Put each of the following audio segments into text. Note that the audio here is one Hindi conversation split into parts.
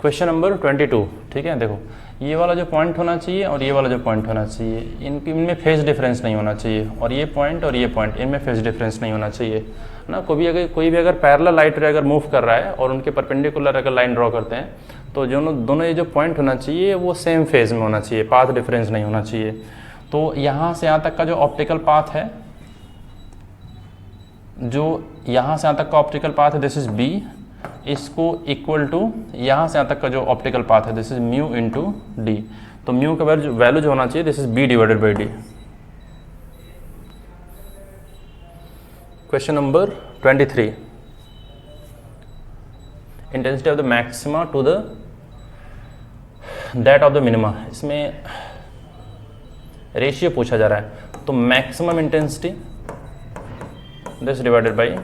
क्वेश्चन नंबर 22, ठीक है। देखो ये वाला जो पॉइंट होना चाहिए और ये वाला जो पॉइंट होना चाहिए, इनमें फेज डिफरेंस नहीं होना चाहिए, और ये पॉइंट इनमें फेज डिफरेंस नहीं होना चाहिए ना। कोई भी अगर पैरेलल लाइट रे अगर मूव कर रहा है और उनके परपेंडिकुलर अगर लाइन ड्रॉ करते हैं तो दोनों ये जो पॉइंट होना चाहिए वो सेम फेज में होना चाहिए, पाथ डिफरेंस नहीं होना चाहिए। तो यहाँ से यहाँ तक का जो ऑप्टिकल पाथ है, जो यहाँ से यहाँ तक का ऑप्टिकल पाथ है, दिस इज बी, इसको इक्वल टू यहाँ से यहाँ तक का जो ऑप्टिकल पाथ है, this is mu into D. तो म्यू का वैल्यू जो होना चाहिए, this is B divided by D. Question number 23, intensity of the maxima to the that of the minima. इसमें रेशियो पूछा जा रहा है, तो maximum intensity this divided by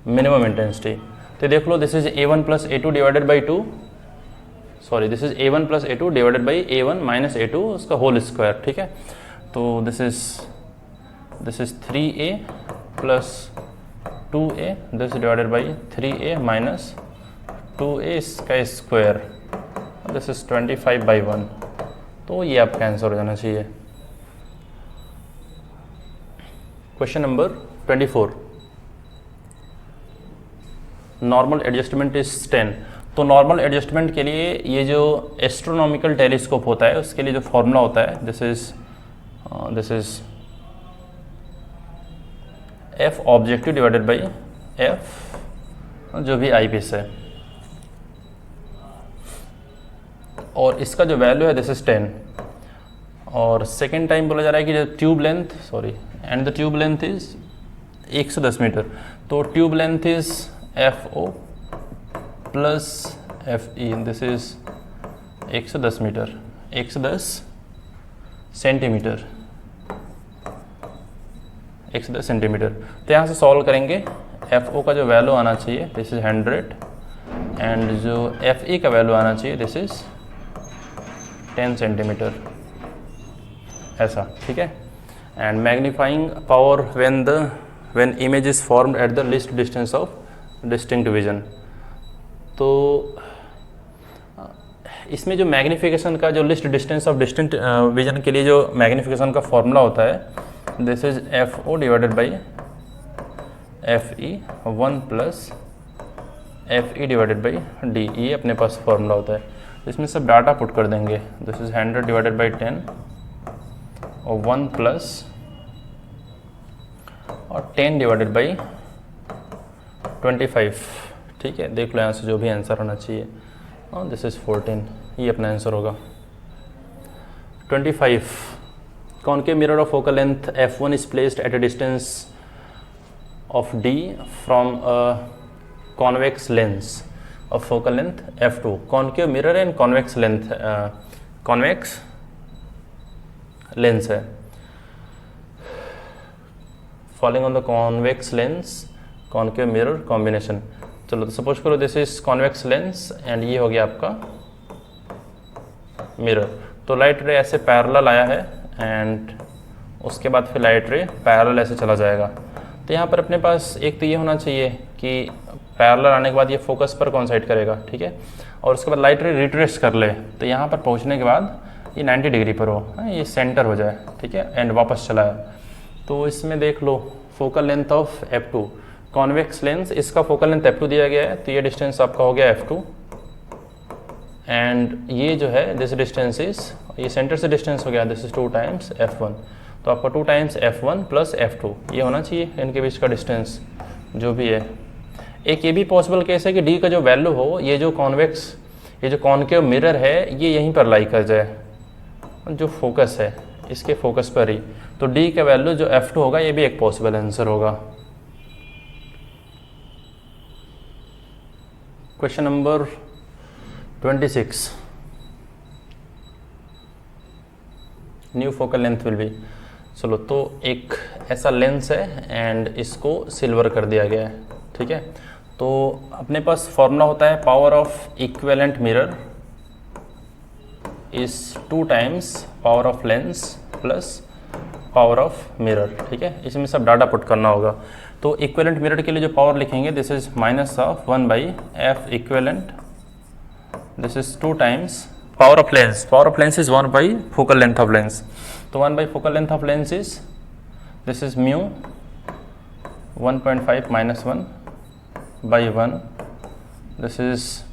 minimum intensity. तो देख लो, this is A1 plus A2 divided by 2, sorry this is A1 plus A2 divided by A1 minus A2 उसका होल स्क्वायर, ठीक है। तो this is 3A plus 2A this divided by 3A minus 2A इसका स्क्वायर, दिस इज 25/1। तो ये आपका आंसर हो जाना चाहिए। Question number 24, normal adjustment is 10। तो नॉर्मल एडजस्टमेंट के लिए ये जो एस्ट्रोनॉमिकल टेलीस्कोप होता है उसके लिए जो फॉर्मूला होता है, this is F objective divided by F जो भी आई पीस है, और इसका जो वैल्यू है दिस इज 10। और सेकेंड टाइम बोला जा रहा है कि जो tube length, sorry, and the tube length is 110 metre. तो tube length is FO plus FE, this is 110 metre, 110 centimetre, 110 centimetre. तो यहाँ से सॉल्व करेंगे, FO का जो वैल्यू आना चाहिए दिस इज 100, एंड जो FE का वैल्यू आना चाहिए दिस इज 10 सेंटीमीटर, ऐसा, ठीक है। And magnifying power when image is formed at the least distance of distinct vision. तो इसमें जो मैग्नीफिकेशन का जो list distance of distinct vision के लिए जो मैग्नीफिकेशन का फॉर्मूला होता है, this is FO divided by FE 1 plus FE divided by D। ये अपने पास फॉर्मूला होता है। इसमें सब डाटा पुट कर देंगे, दिस इज 100 डिवाइडेड बाई 10 और 1 प्लस और 10 डिवाइडेड बाई 25, ठीक है। देख लो यहाँ से जो भी आंसर होना चाहिए, और दिस इज 14, ये अपना आंसर होगा। 25, concave mirror of focal length f1 is placed at a distance of d from a convex lens of focal length f2। Concave mirror and convex length, convex lens है, following on the convex lens concave mirror combination. चलो, तो सपोज करो this is convex lens and ये हो गया आपका मिरर। तो लाइट रे ऐसे पैरेलल आया है एंड उसके बाद फिर लाइट रे पैरेलल ऐसे चला जाएगा। तो यहाँ पर अपने पास एक तो ये होना चाहिए कि पैरेलल आने के बाद ये फोकस पर कॉन्साइड करेगा, ठीक है, और उसके बाद लाइट रे रिट्रेस कर ले, तो यहाँ पर पहुँचने के बाद ये 90 डिग्री पर हो, ये सेंटर हो जाए, ठीक है, एंड वापस चला है। तो इसमें देख लो, focal length of f2, convex lens, इसका फोकल लेंथ f2 दिया गया है, तो ये डिस्टेंस आपका हो गया f2, एंड ये जो है दिस डिस्टेंस इज, ये सेंटर से डिस्टेंस हो गया, दिस इज 2 टाइम्स f1। तो आपका 2 टाइम्स f1 प्लस f2 ये होना चाहिए इनके बीच का डिस्टेंस जो भी है। एक ये भी पॉसिबल केस है कि d का जो वैल्यू हो, ये जो कॉनकेव मिरर है ये यहीं पर लाई कर जाए, जो फोकस है इसके फोकस पर ही। तो d का वैल्यू जो f2 होगा, ये भी एक पॉसिबल आंसर होगा। Question number 26, new focal length will be. चलो, तो एक ऐसा लेंस है एंड इसको सिल्वर कर दिया गया है, ठीक है। तो अपने पास फॉर्मूला होता है power of equivalent mirror is 2 times power of lens plus power of mirror, ठीक है। इसमें सब डाटा पुट करना होगा। तो इक्विवेलेंट मिरर के लिए जो पावर लिखेंगे, this is minus of 1 by F equivalent this is 2 times power of lens. Power of lens is 1 by focal length of lens. तो 1 by focal length of lens is this is mu 1.5 minus 1 by 1. This is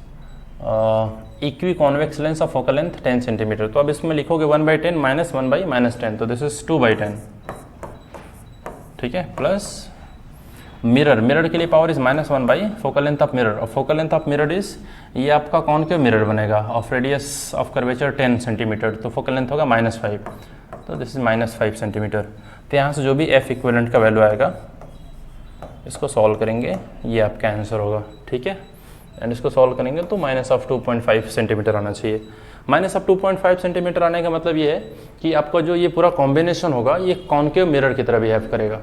equi convex lens of focal length 10 centimetre. तो अब इसमें लिखोगे 1/10 माइनस 1/-10. तो दिस इज 2/10. ठीक है. Plus mirror. मिरर के लिए power is -1 by focal length of mirror. और focal length of mirror is ये आपका कॉनकेव मिरर बनेगा of radius of curvature 10 centimetre. तो फोकल लेंथ होगा -5. तो दिस इज -5 सेंटीमीटर. तो यहाँ से जो भी एफ इक्विवेलेंट का वैल्यू आएगा इसको सॉल्व करेंगे, ये आपका आंसर होगा. ठीक है. एंड इसको सॉल्व करेंगे तो -2.5 सेंटीमीटर आना चाहिए. -2.5 सेंटीमीटर आने का मतलब ये है कि आपका जो ये पूरा कॉम्बिनेशन होगा ये कॉनकेव मिरर की तरह बिहेव करेगा.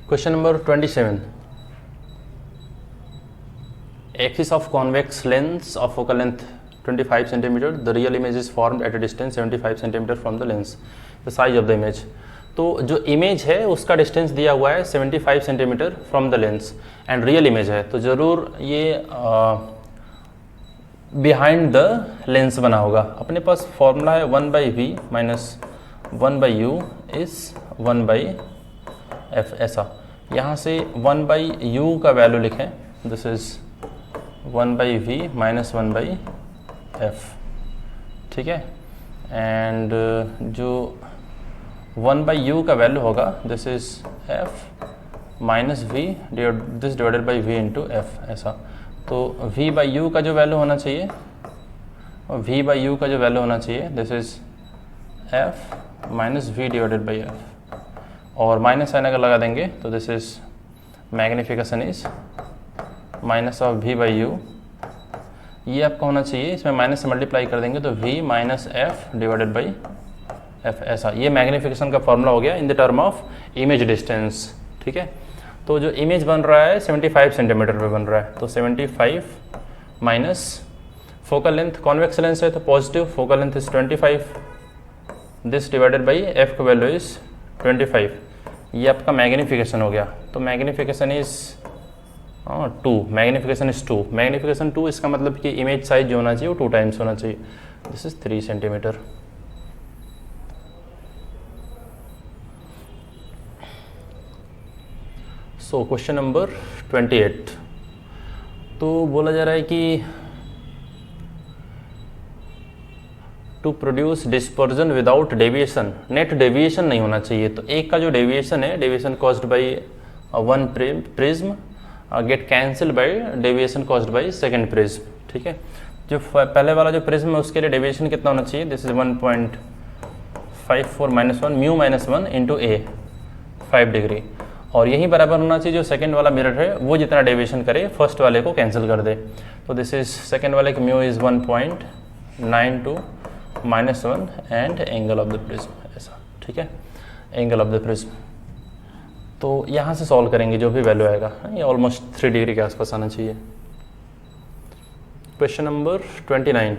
Question number 27. Axis of convex lens of focal length 25 centimeter. The real image is formed at a distance 75 centimeter from the lens. The size of the image. तो जो इमेज है उसका डिस्टेंस दिया हुआ है 75 centimetre from the lens and real image है तो ज़रूर ये बिहाइंड द लेंस बना होगा. अपने पास फॉर्मूला है 1/v minus 1/u is 1/f. ऐसा यहाँ से 1/u का वैल्यू लिखें. This is 1/v minus 1/f. ठीक है. एंड जो 1/u का वैल्यू होगा this is f minus v this divided by v into F. ऐसा तो v/u का जो वैल्यू होना चाहिए और v/u का जो वैल्यू होना चाहिए this is f minus v divided by F. और माइनस साइन अगर लगा देंगे तो this is magnification is minus of v/u. ये आपका होना चाहिए, इसमें माइनस से मल्टीप्लाई कर देंगे तो v minus F divided by F. ऐसा ये मैग्निफिकेशन का फॉर्मूला हो गया in the term of image distance. ठीक है. तो जो इमेज बन रहा है 75 सेंटीमीटर पे बन रहा है तो 75 minus focal length convex lens है तो positive focal length is 25. This divided by F का वैल्यू इज 25. ये आपका मैग्निफिकेशन हो गया. तो magnification is 2. Magnification is 2. Magnification 2 इसका मतलब कि इमेज साइज जो होना चाहिए वो 2 टाइम्स होना चाहिए. This is 3 centimetre. So question number 28. तो बोला जा रहा है कि to produce dispersion without deviation. Net deviation नहीं होना चाहिए. तो एक का जो डेविएशन है deviation caused by one prism get cancel by deviation caused by second prism. ठीक है. जो पहले वाला जो प्रिज्म है उसके लिए डेविएशन कितना होना चाहिए. This is 1.54 minus 1 mu minus 1 into A 5 degree. और यही बराबर होना चाहिए जो सेकंड वाला मिरर है वो जितना डेविएशन करे फर्स्ट वाले को कैंसिल कर दे. तो दिस इज सेकंड वाले की mu is 1.92 minus 1 and angle of the prism. ऐसा. ठीक है. Angle of the prism. तो यहाँ से सॉल्व करेंगे जो भी वैल्यू आएगा ये ऑलमोस्ट 3 डिग्री के आसपास आना चाहिए. Question number 29.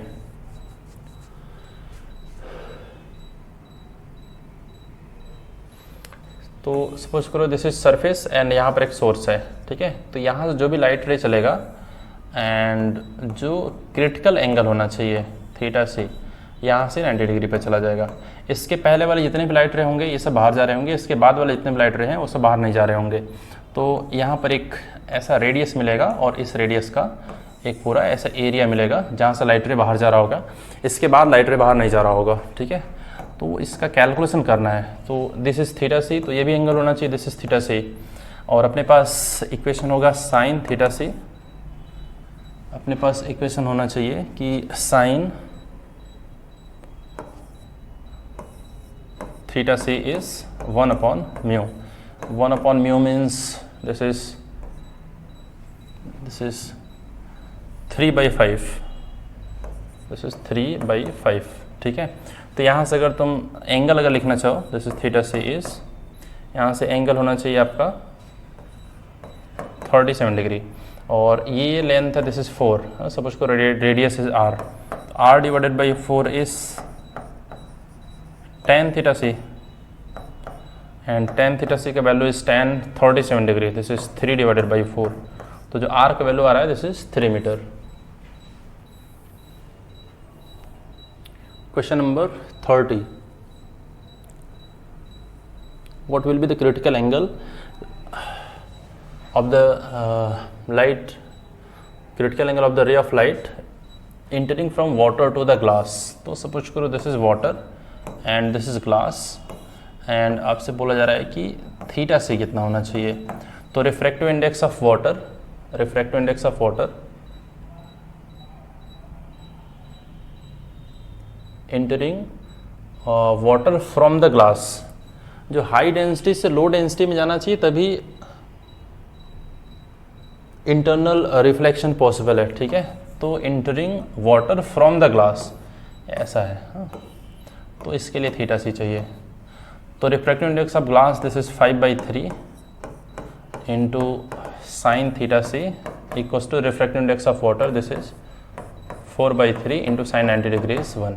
तो सपोज करो दिस इज सरफेस एंड यहाँ पर एक सोर्स है. ठीक है. तो यहाँ से जो भी लाइट रे चलेगा एंड जो क्रिटिकल एंगल होना चाहिए थीटा से यहाँ से 90 डिग्री पे चला जाएगा. इसके पहले वाले जितने भी लाइट रे होंगे ये सब बाहर जा रहे होंगे. इसके बाद वाले जितने भी लाइट रे हैं वो सब बाहर नहीं जा रहे होंगे. तो यहाँ पर एक ऐसा रेडियस मिलेगा और इस रेडियस का एक पूरा ऐसा एरिया मिलेगा जहाँ से लाइट रे बाहर जा रहा होगा. इसके बाद लाइट रे बाहर नहीं जा रहा होगा. ठीक है. तो इसका कैलकुलेशन करना है. तो दिस इज थीटा सी. तो ये भी एंगल होना चाहिए. दिस इज थीटा सी. और अपने पास इक्वेशन होगा साइन थीटा सी. अपने पास इक्वेशन होना चाहिए कि sign theta c is 1 upon mu. 1 upon mu means this is 3/5. this is 3/5. ठीक है. तो यहाँ से अगर तुम एंगल अगर लिखना चाहो this is theta C is यहाँ से एंगल होना चाहिए आपका 37 डिग्री. और ये लेंथ है दिस इज 4. सपोज को radius is r. r divided by 4 is tan theta c and tan theta c का value is tan 37 degree, this is 3 divided by 4। तो जो r का वैल्यू आ रहा है this is 3 metre. Question number 30, what will be the critical angle of the critical angle of the ray of light entering from water to the glass। तो सपोज करो this is water and this is glass, and आपसे बोला जा रहा है कि थीटा सी कितना होना चाहिए। तो refractive index of water entering water from the glass, जो हाई डेंसिटी से लो डेंसिटी में जाना चाहिए तभी इंटरनल रिफ्लेक्शन पॉसिबल है, ठीक है। तो entering water from the glass ऐसा है, हाँ। तो इसके लिए थीटा सी चाहिए। तो refractive index of glass this is 5/3 into sine theta C equals to refractive index of water this is 4/3 into sine 90 degrees 1।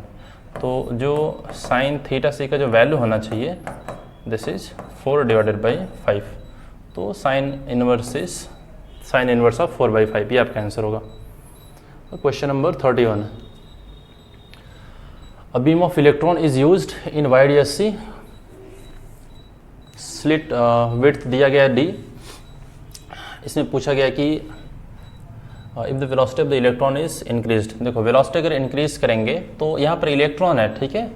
तो जो साइन थीटा सी का जो वैल्यू होना चाहिए दिस इज 4 डिवाइडेड बाई 5। तो साइन इनवर्स ऑफ 4/5 ये आपका आंसर होगा। Question number 31, a beam of electron is used in YDSC, slit width दिया गया d। इसमें पूछा गया कि if the velocity of the electron is increased. देखो वेलोसिटी अगर इंक्रीज करेंगे तो यहाँ पर इलेक्ट्रॉन है, ठीक है,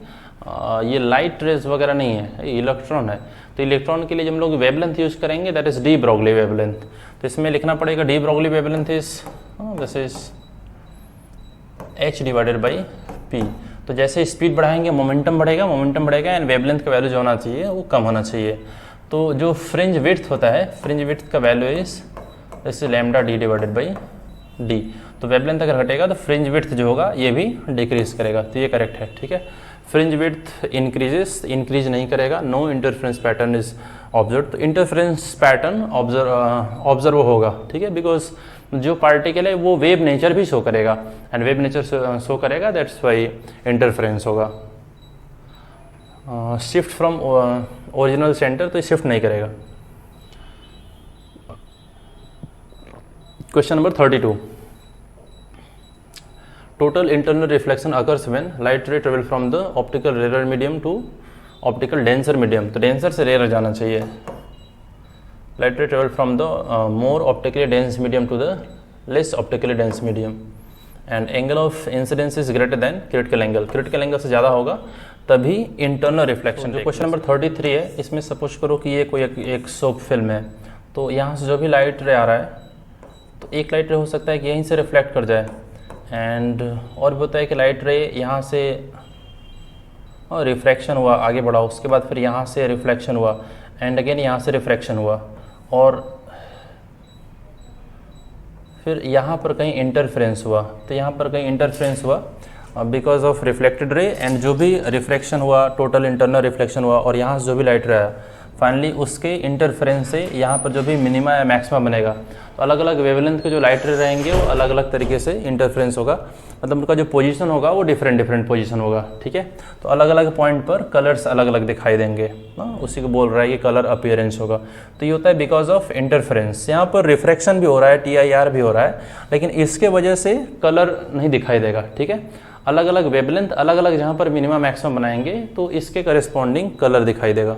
ये लाइट रेज वगैरह नहीं है, ये इलेक्ट्रॉन है। तो इलेक्ट्रॉन के लिए जब हम लोग वेवलेंथ यूज करेंगे that is de Broglie wavelength. तो इसमें लिखना पड़ेगा de Broglie wavelength is this is h divided by p। तो जैसे स्पीड बढ़ाएंगे मोमेंटम बढ़ेगा एंड वेवलेंथ का वैल्यू जो होना चाहिए वो कम होना चाहिए। तो जो फ्रिंज विड्थ होता है, फ्रिंज विड्थ का वैल्यू इज जैसे lambda D divided by D. तो वेवलेंथ अगर घटेगा तो फ्रिंज विड्थ जो होगा ये भी डिक्रीज करेगा, तो ये करेक्ट है, ठीक है। फ्रिंज विड्थ इंक्रीज नहीं करेगा, no interference pattern is observe. तो इंटरफ्रेंस पैटर्न ऑब्जर्व होगा, ठीक है, बिकॉज जो पार्टिकल है वो वेव नेचर भी शो करेगा एंड वेव नेचर शो करेगा, दैट्स वाई इंटरफ्रेंस होगा। शिफ्ट फ्रॉम ओरिजिनल सेंटर तो शिफ्ट नहीं करेगा। Question number 32, total internal reflection occurs when light ray travel from the optical rare medium to optical denser medium. तो डेंसर से रेयर जाना चाहिए। Light ray travel from the more optically dense medium to the less optically dense medium and angle of incidence is greater than critical angle. Critical angle से ज़्यादा होगा तभी इंटरनल रिफ्लेक्शन। जो क्वेश्चन नंबर 33 है, इसमें सपोज करो कि ये कोई एक सोप फिल्म है। तो यहाँ से जो भी लाइट रे आ रहा है तो एक लाइट रे हो सकता है कि यहीं से रिफ्लेक्ट कर जाए, एंड और भी होता है कि लाइट रे यहाँ से रिफ्रैक्शन हुआ, आगे बढ़ा, उसके बाद फिर यहाँ से रिफ्लेक्शन हुआ एंड अगेन यहाँ से रिफ्रैक्शन हुआ और फिर यहाँ पर कहीं इंटरफ्रेंस हुआ। तो यहाँ पर कहीं इंटरफ्रेंस हुआ because of reflected ray and जो भी रिफ्लेक्शन हुआ, टोटल इंटरनल रिफ्लेक्शन हुआ और यहाँ से जो भी लाइट रे आया फाइनली उसके इंटरफ्रेंस से यहाँ पर जो भी मिनिमा या मैक्सिमा बनेगा। तो अलग अलग वेवलेंथ के जो लाइट रे रहेंगे वो अलग अलग तरीके से इंटरफ्रेंस होगा, मतलब उनका जो पोजीशन होगा वो डिफरेंट पोजीशन होगा, ठीक है। तो अलग अलग पॉइंट पर कलर्स अलग अलग दिखाई देंगे, उसी को बोल रहा है कि कलर अपीयरेंस होगा। तो ये होता है बिकॉज ऑफ इंटरफ्रेंस। यहाँ पर रिफ्रैक्शन भी हो रहा है, TIR भी हो रहा है, लेकिन इसके वजह से कलर नहीं दिखाई देगा, ठीक है। अलग अलग वेवलेंथ अलग अलग जहाँ पर मिनिमम मैक्सिमम बनाएंगे तो इसके करस्पॉन्डिंग कलर दिखाई देगा।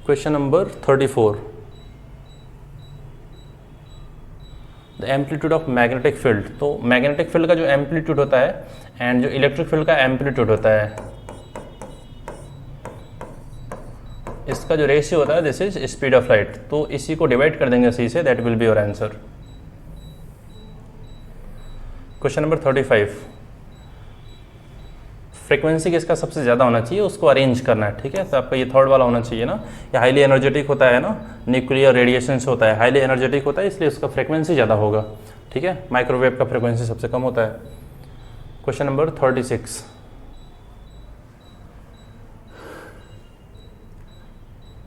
Question number 34, the amplitude of magnetic field. तो मैग्नेटिक फील्ड का जो एम्पलीट्यूड होता है एंड जो इलेक्ट्रिक फील्ड का एम्पलीट्यूड होता है, इसका जो रेशियो होता है this is speed of light. तो इसी को डिवाइड कर देंगे सी से, that will be your answer. Question number 35, frequency किसका सबसे ज़्यादा होना चाहिए उसको अरेंज करना है, ठीक है। तो आपका ये थर्ड वाला होना चाहिए ना, ये हाईली एनर्जेटिक होता है ना, न्यूक्लियर रेडिएशन से होता है, हाईली एनर्जेटिक होता है इसलिए उसका फ्रीक्वेंसी ज़्यादा होगा, ठीक है। माइक्रोवेव का फ्रीक्वेंसी सबसे कम होता है। क्वेश्चन नंबर 36,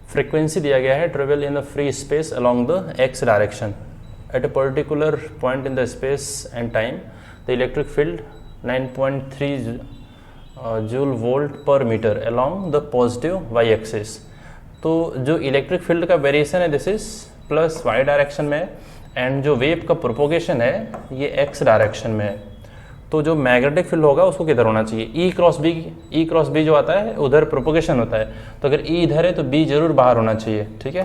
फ्रीक्वेंसी दिया गया है travel in the free space along the x direction at a particular point in the space and time the electric field 9.3 joule volt per metre along the positive y axis. तो जो इलेक्ट्रिक फील्ड का वेरिएशन है this is plus y direction में, एंड जो वेव का प्रोपोगेशन है ये एक्स डायरेक्शन में है। तो जो मैग्नेटिक फील्ड होगा उसको किधर होना चाहिए, ई क्रॉस बी जो आता है उधर प्रोपोगेशन होता है, तो अगर ई इधर है तो बी जरूर बाहर होना चाहिए, ठीक है।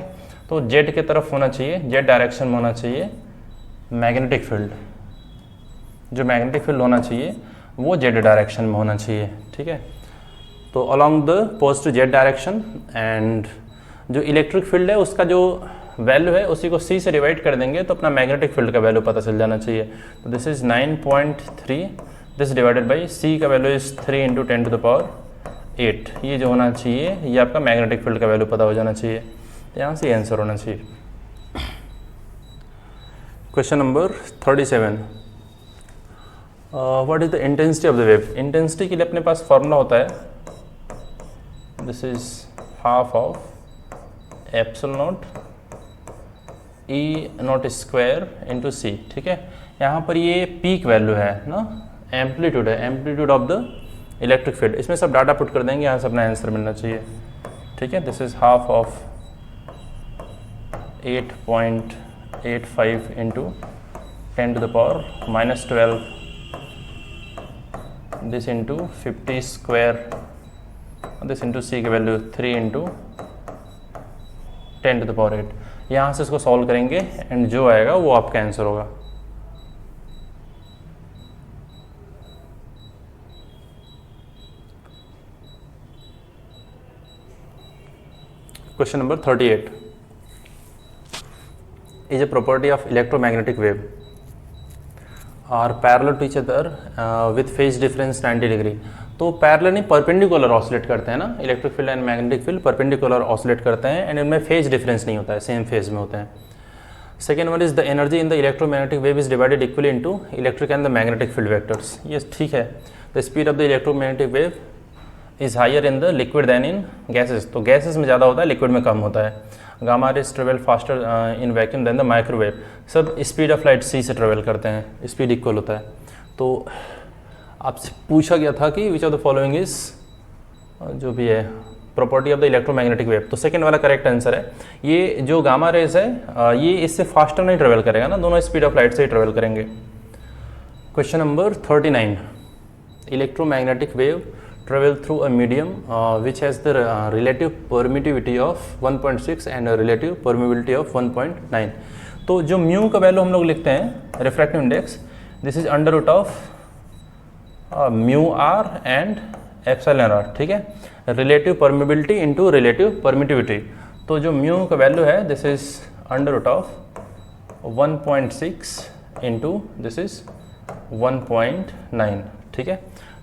तो जेड की तरफ होना चाहिए, जेड डायरेक्शन में होना चाहिए मैग्नेटिक फील्ड, जो मैग्नेटिक फील्ड होना चाहिए वो जेड डायरेक्शन में होना चाहिए, ठीक है। तो along the positive Z direction, and जो इलेक्ट्रिक फील्ड है उसका जो वैल्यू है उसी को सी से डिवाइड कर देंगे तो अपना मैग्नेटिक फील्ड का वैल्यू पता चल जाना चाहिए। तो this is 9.3, this divided by c का वैल्यू इज 3 × 10⁸, ये जो होना चाहिए ये आपका मैग्नेटिक फील्ड का वैल्यू पता हो जाना चाहिए। तो यहाँ से आंसर होना चाहिए। Question number 37, what is the intensity of the wave. Intensity के लिए अपने पास फॉर्मूला होता है, this is half of epsilon naught E naught square into c, ठीक है। यहाँ पर ये पीक वैल्यू है ना, एम्पलीट्यूड है, amplitude of the electric field. इसमें सब डाटा पुट कर देंगे, यहाँ से अपना आंसर मिलना चाहिए, ठीक है। This is half of 8.85 × 10⁻⁻12, this into 50 square, this into c की वैल्यू 3 × 10⁸। यहाँ से इसको सॉल्व करेंगे एंड जो आएगा वो आपका आंसर होगा। Question number 38 is a property of electromagnetic wave are parallel to each other with phase difference 90 degree. तो पैरेलल नहीं, परपेंडिकुलर ऑसिलेट करते हैं ना, electric field and magnetic field perpendicular oscillate करते हैं एंड इनमें फेज डिफरेंस नहीं होता है, सेम फेज में होते हैं। Second one is the energy in the electromagnetic wave is divided equally into electric and the magnetic field vectors. ये ठीक है। The speed of the electromagnetic wave is higher in the liquid than in gases. तो गैसेज में ज़्यादा होता है, लिक्विड में कम होता है। Gamma rays travel faster in vacuum than the microwave. सब स्पीड ऑफ लाइट सी से ट्रेवल करते हैं, स्पीड इक्वल होता है। तो आपसे पूछा गया था कि which of the following is जो भी है property of the electromagnetic wave, तो सेकंड वाला करेक्ट आंसर है। ये जो गामा रेज है ये इससे फास्टर नहीं ट्रेवल करेगा ना, दोनों स्पीड ऑफ लाइट से ही ट्रेवल करेंगे। Question number 39, electromagnetic wave travel through a medium which has the relative permittivity of 1.6 and a relative permeability of 1.9। तो जो म्यू का वैल्यू हम लोग लिखते हैं refractive index, this is under root of mu R and epsilon R, ठीक है। Relative permeability into relative permittivity, तो जो म्यू का वैल्यू है this is under root of 1.6 into this is 1.9, ठीक है।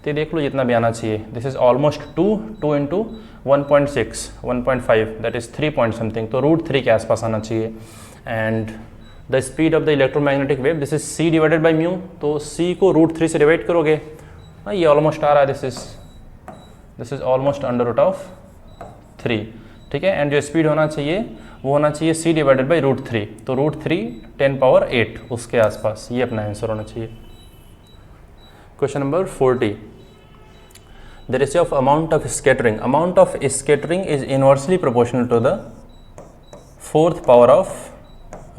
तो ये देख लो जितना भी आना चाहिए, this is almost 2 into 1.6 1.5 that is 3 point something, तो √3 के आसपास आना चाहिए। And the speed of the electromagnetic wave this is c divided by mu, तो c को √3 से डिवाइड करोगे, ये ऑलमोस्ट आ रहा है, this is almost under root of 3, ठीक है। एंड जो स्पीड होना चाहिए वो होना चाहिए c डिवाइडेड बाई √3, तो √3 10⁸ उसके आसपास, ये अपना आंसर होना चाहिए। Question number 40, the ratio of amount of scattering is inversely proportional to the 4th power of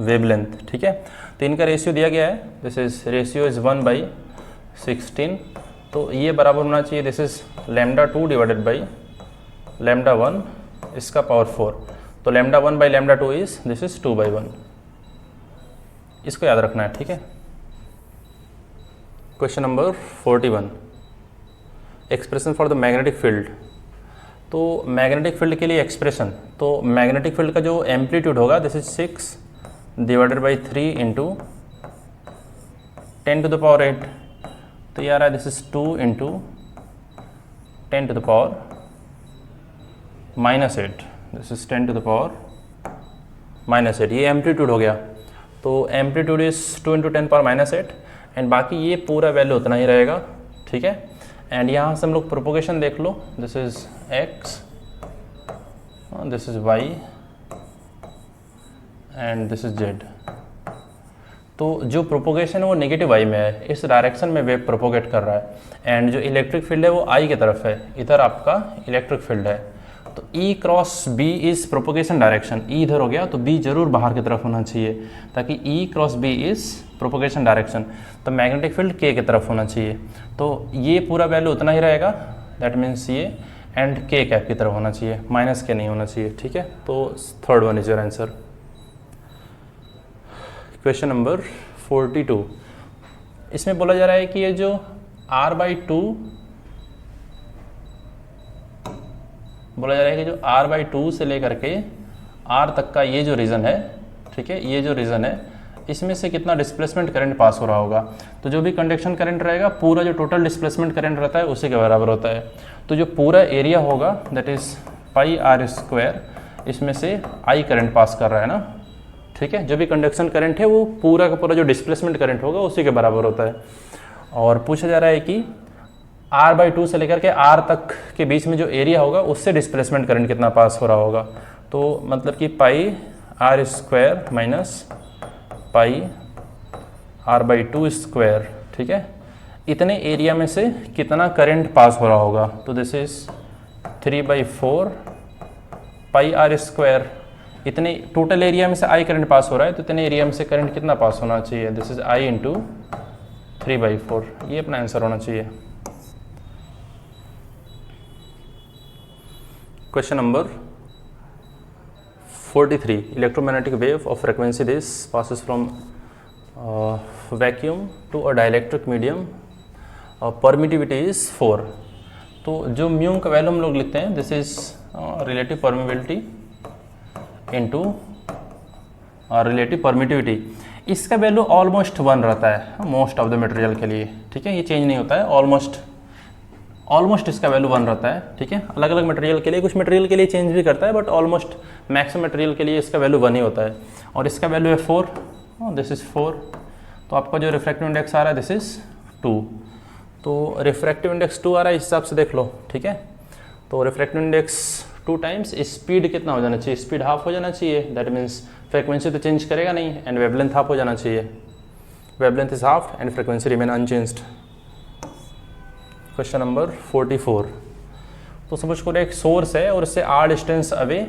wavelength, ठीक है। तो इनका रेशियो दिया गया है, दिस इज रेशियो इज 1/16, तो ये बराबर होना चाहिए, दिस इज λ2 डिवाइडेड बाई λ1 इसका पावर 4, तो λ1 बाई λ2 इज दिस इज 2/1, इसको याद रखना है, ठीक है। Question number 41, expression for the magnetic field. तो मैग्नेटिक फील्ड के लिए एक्सप्रेशन, तो मैग्नेटिक फील्ड का जो एम्पलीट्यूड होगा this is 6 divided by 3 into 10⁸, तो ये आ रहा है this is 2 into 10⁻⁻8, this is 10⁻⁻8, ये एम्पलीट्यूड हो गया। तो एम्पलीट्यूड इज 2 इंटू 10⁻⁸, एंड बाकी ये पूरा वैल्यू उतना ही रहेगा, ठीक है। एंड यहाँ से हम लोग प्रोपोगेशन देख लो, this is x, this is y and this is z। तो जो प्रोपोगेशन है वो नेगेटिव आई में है, इस डायरेक्शन में वेव प्रोपोगेट कर रहा है, एंड जो इलेक्ट्रिक फील्ड है वो आई की तरफ है, इधर आपका इलेक्ट्रिक फील्ड है। तो E cross B is propagation direction, E इधर हो गया तो B जरूर बाहर की तरफ होना चाहिए, ताकि E cross B is propagation direction, तो मैग्नेटिक फील्ड K की तरफ होना चाहिए। तो ये पूरा वैल्यू उतना ही रहेगा, दैट मीन्स ये एंड K कैप की तरफ होना चाहिए, माइनस के नहीं होना चाहिए, ठीक है। तो third one is your answer. Question number 42, इसमें बोला जा रहा है कि ये जो R/2 बोला जा रहा है कि जो R/2 से लेकर के R तक का ये जो रीजन है, ठीक है, ये जो रीजन है, इसमें से कितना डिस्प्लेसमेंट करंट पास हो रहा होगा। तो जो भी कंडक्शन करंट रहेगा, पूरा जो टोटल डिस्प्लेसमेंट करंट रहता है उसी के बराबर होता है। तो जो पूरा एरिया होगा दैट इज πr², इसमें से I करंट पास कर रहा है ना, ठीक है। जो भी कंडक्शन करंट है वो पूरा का पूरा जो डिस्प्लेसमेंट करंट होगा उसी के बराबर होता है। और पूछा जा रहा है कि R/2 से लेकर के R तक के बीच में जो एरिया होगा उससे डिस्प्लेसमेंट करंट कितना पास हो रहा होगा। तो मतलब कि πr² माइनस πr/2², ठीक है, इतने एरिया में से कितना करंट पास हो रहा होगा। तो दिस इज 3/4 πr², इतने टोटल एरिया में से I करंट पास हो रहा है, तो इतने एरिया में से करंट कितना पास होना चाहिए, दिस इज I × 3/4, ये अपना आंसर होना चाहिए। Question number 43, electromagnetic wave of frequency this passes from vacuum to a dielectric medium, permittivity is 4। तो जो म्यू का वैल्यू हम लोग लिखते हैं, this is relative permeability into relative permittivity, इसका वैल्यू ऑलमोस्ट 1 रहता है मोस्ट ऑफ द मटेरियल के लिए, ठीक है, ये चेंज नहीं होता है, ऑलमोस्ट इसका वैल्यू 1 रहता है, ठीक है। अलग अलग मटेरियल के लिए, कुछ मटेरियल के लिए चेंज भी करता है, बट ऑलमोस्ट मैक्सिमम मटेरियल के लिए इसका वैल्यू 1 ही होता है। और इसका वैल्यू है 4, दिस इज़ 4। तो आपका जो रिफ्रैक्टिव इंडेक्स आ रहा है दिस इज़ 2। तो रिफ्रैक्टिव इंडेक्स 2 आ रहा है, इस हिसाब से देख लो, ठीक है। तो रिफ्रैक्टिव इंडेक्स 2 टाइम्स स्पीड कितना हो जाना चाहिए, स्पीड हाफ हो जाना चाहिए, दैट मीन्स फ्रिक्वेंसी तो चेंज करेगा नहीं, एंड वेवलेंथ हाफ हो जाना चाहिए, wavelength is half and frequency remain unchanged. Question number 44, तो सपोज करो एक सोर्स है और इससे r डिस्टेंस अवे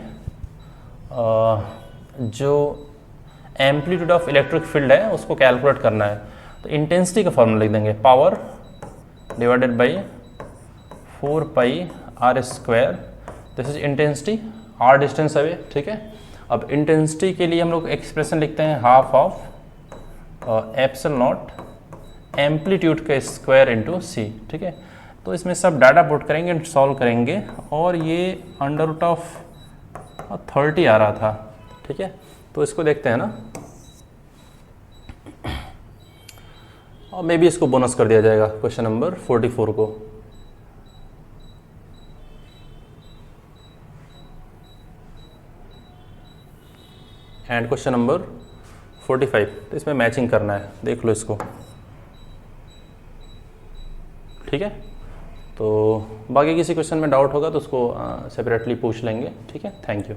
जो एम्पलीट्यूड ऑफ इलेक्ट्रिक फील्ड है उसको कैलकुलेट करना है। तो इंटेंसिटी का फॉर्मूला लिख देंगे, power divided by 4πr², this is intensity, r distance away, ठीक है। अब इंटेंसिटी के लिए हम लोग एक्सप्रेशन लिखते हैं half of epsilon not amplitude का स्क्वायर इंटू c, ठीक है। तो इसमें सब डाटा पुट करेंगे एंड सॉल्व करेंगे, और ये √30 आ रहा था, ठीक है। तो इसको देखते हैं ना, और मे बी इसको बोनस कर दिया जाएगा क्वेश्चन नंबर 44 को। एंड क्वेश्चन नंबर 45, तो इसमें मैचिंग करना है, देख लो इसको, ठीक है। तो बाकी किसी क्वेश्चन में डाउट होगा तो उसको सेपरेटली पूछ लेंगे, ठीक है। Thank you.